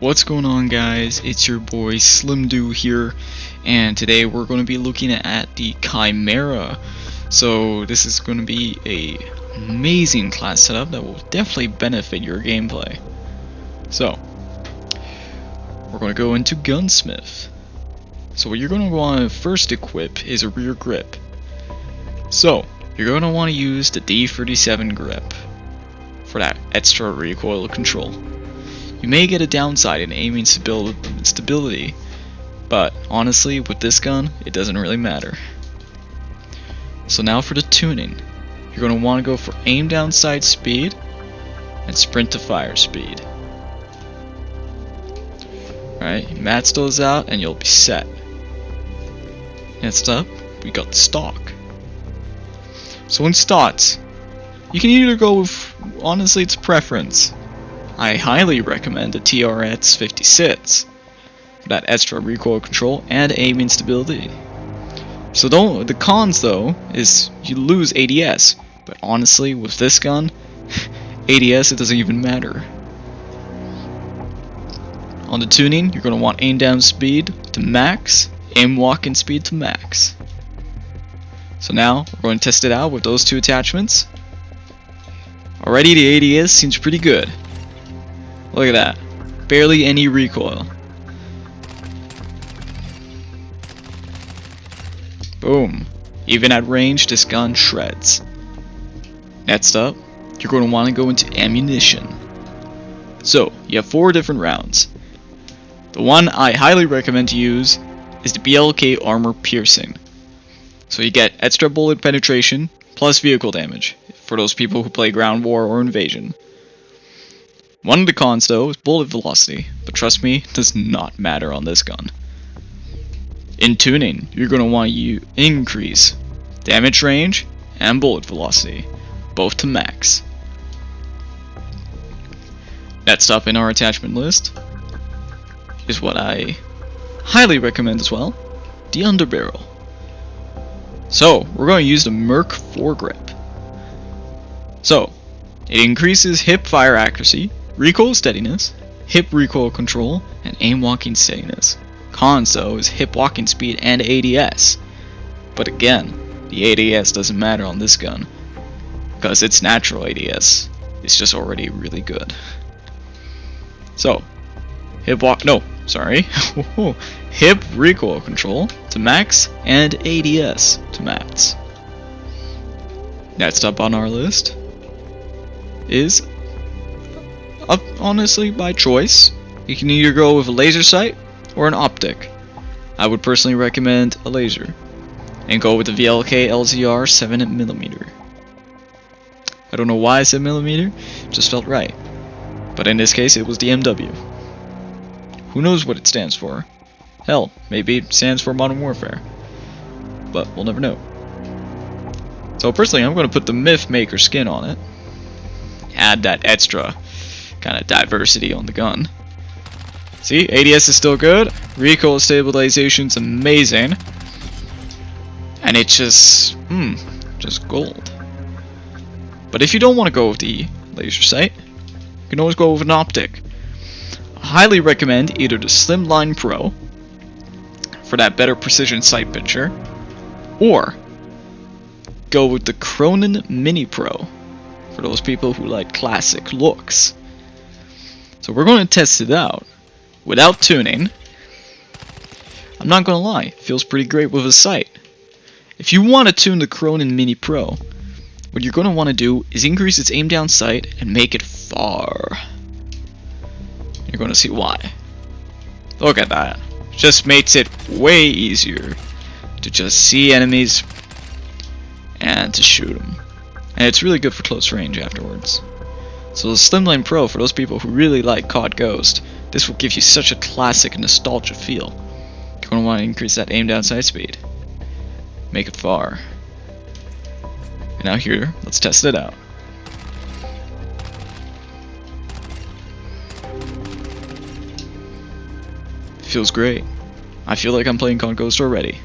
What's going on, guys? It's your boy SlimDo here, and today we're going to be looking at the Chimera. So this is going to be a amazing class setup that will definitely benefit your gameplay. So we're going to go into Gunsmith. So what you're going to want to first equip is a rear grip. So you're going to want to use the D37 grip for that extra recoil control. You may get a downside in aiming stability, but honestly, with this gun, it doesn't really matter. So now for the tuning, you're going to want to go for aim down sight speed and sprint to fire speed. Alright, you match those out and you'll be set. Next up, we got the stock. So in stats, you can either go with, honestly, it's preference. I highly recommend the TRX 56 for that extra recoil control and aiming stability. So the cons though is you lose ADS, but honestly with this gun, ADS it doesn't even matter. On the tuning, you're going to want aim down speed to max, aim walking speed to max. So now we're going to test it out with those two attachments. Already the ADS seems pretty good. Look at that. Barely any recoil. Boom. Even at range, this gun shreds. Next up, you're going to want to go into ammunition. So, you have 4 different rounds. The one I highly recommend to use is the BLK Armor Piercing. So you get extra bullet penetration plus vehicle damage for those people who play ground war or invasion. One of the cons though is bullet velocity, but trust me, it does not matter on this gun. In tuning, you're going to want to increase damage range and bullet velocity, both to max. Next up in our attachment list is what I highly recommend as well, the underbarrel. So, we're going to use the Merc foregrip. So, it increases hip fire accuracy, recoil steadiness, hip recoil control, and aim walking steadiness. Cons though is hip walking speed and ADS. But again, the ADS doesn't matter on this gun, because its natural ADS is just already really good. So, hip recoil control to max and ADS to max. Next up on our list is, honestly, by choice. You can either go with a laser sight or an optic. I would personally recommend a laser and go with the VLK LZR 7mm. I don't know why I said millimeter, it just felt right. But in this case, it was the MW. Who knows what it stands for? Hell, maybe it stands for Modern Warfare. But we'll never know. So personally, I'm going to put the Myth Maker skin on it. Add that extra kind of diversity on the gun. See, ADS is still good, recoil stabilization's amazing, and it's just gold. But if you don't want to go with the laser sight, you can always go with an optic. I highly recommend either the Slimline Pro for that better precision sight picture, or go with the Cronin Mini Pro for those people who like classic looks. So we're going to test it out without tuning. I'm not going to lie, it feels pretty great with a sight. If you want to tune the Cronin Mini Pro, what you're going to want to do is increase its aim down sight and make it far. You're going to see why. Look at that. It just makes it way easier to just see enemies and to shoot them. And it's really good for close range afterwards. So the Slimline Pro, for those people who really like COD Ghost, this will give you such a classic nostalgia feel. You're going to want to increase that aim down sight speed. Make it far. And now here, let's test it out. It feels great. I feel like I'm playing COD Ghost already.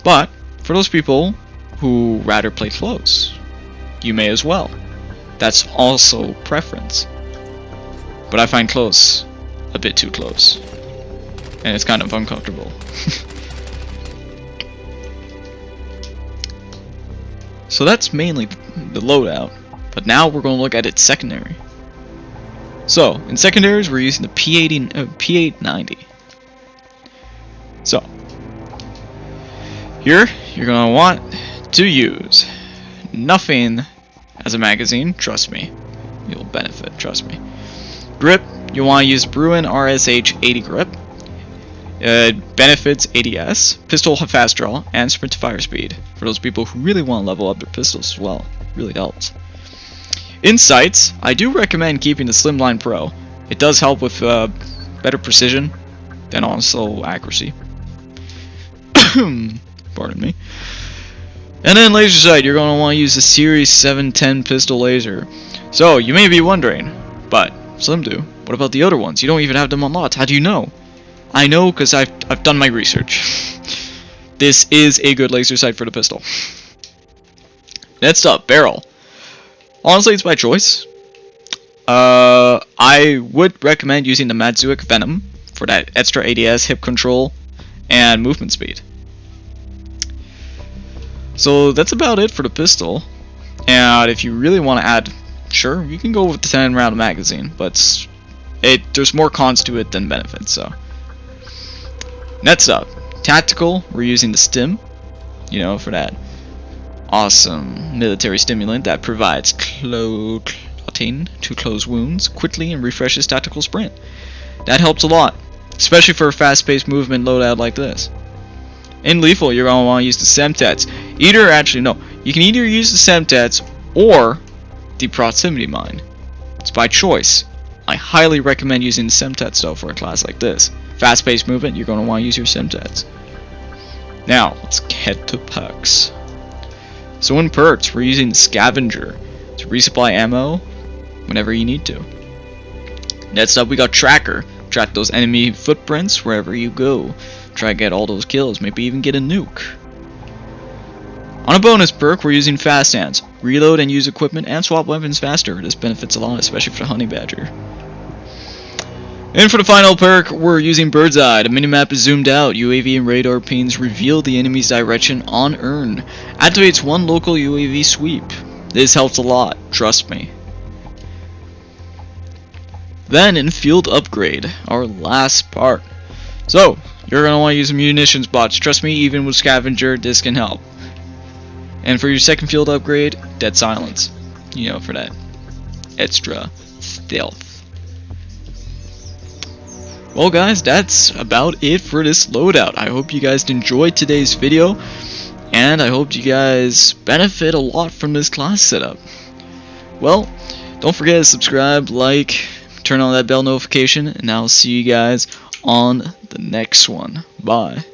But, for those people who rather play close, you may as well. That's also preference. but I find close a bit too close, and it's kind of uncomfortable. So that's mainly the loadout, but now we're going to look at its secondary. So in secondaries, we're using the P890. So here you're going to want to use nothing as a magazine. Trust me, you'll benefit. Trust me. Grip, you want to use Bruin RSH 80 grip. It benefits ADS, pistol fast draw, and sprint to fire speed for those people who really want to level up their pistols as well. Really helps. In sights, I do recommend keeping the Slimline Pro. It does help with better precision and also accuracy. Pardon me. And then laser sight, you're going to want to use the Series 710 pistol laser. So you may be wondering, but Slim do, what about the other ones? You don't even have them unlocked. How do you know? I know because I've done my research. This is a good laser sight for the pistol. Next up, barrel. Honestly, it's by choice. I would recommend using the Matsuik Venom for that extra ADS, hip control, and movement speed. So that's about it for the pistol. And if you really want to add, sure, you can go with the 10 round magazine, but there's more cons to it than benefits. So next up, tactical. We're using the stim, for that awesome military stimulant that provides clotting to close wounds quickly and refreshes tactical sprint. That helps a lot, especially for a fast-paced movement loadout like this. In lethal, you're going to want to use the Semtets. You can either use the Semtets or the proximity mine. It's by choice. I highly recommend using the Semtets though for a class like this. Fast-paced movement, you're going to want to use your Semtets. Now, let's get to perks. So in perks, we're using the Scavenger to resupply ammo whenever you need to. Next up, we got Tracker. Track those enemy footprints wherever you go. Try to get all those kills, maybe even get a nuke. On a bonus perk, we're using Fast Hands. Reload and use equipment and swap weapons faster. This benefits a lot, especially for the Honey Badger. And for the final perk, we're using Bird's Eye. The minimap is zoomed out. UAV and radar pings reveal the enemy's direction on earn. Activates one local UAV sweep. This helps a lot, trust me. Then in field upgrade, our last part. So, you're going to want to use munitions bots. Trust me, even with Scavenger, this can help. And for your second field upgrade, Dead Silence. For that extra stealth. Well guys, that's about it for this loadout. I hope you guys enjoyed today's video, and I hope you guys benefit a lot from this class setup. Well, don't forget to subscribe, like, turn on that bell notification, and I'll see you guys on the next one. Bye.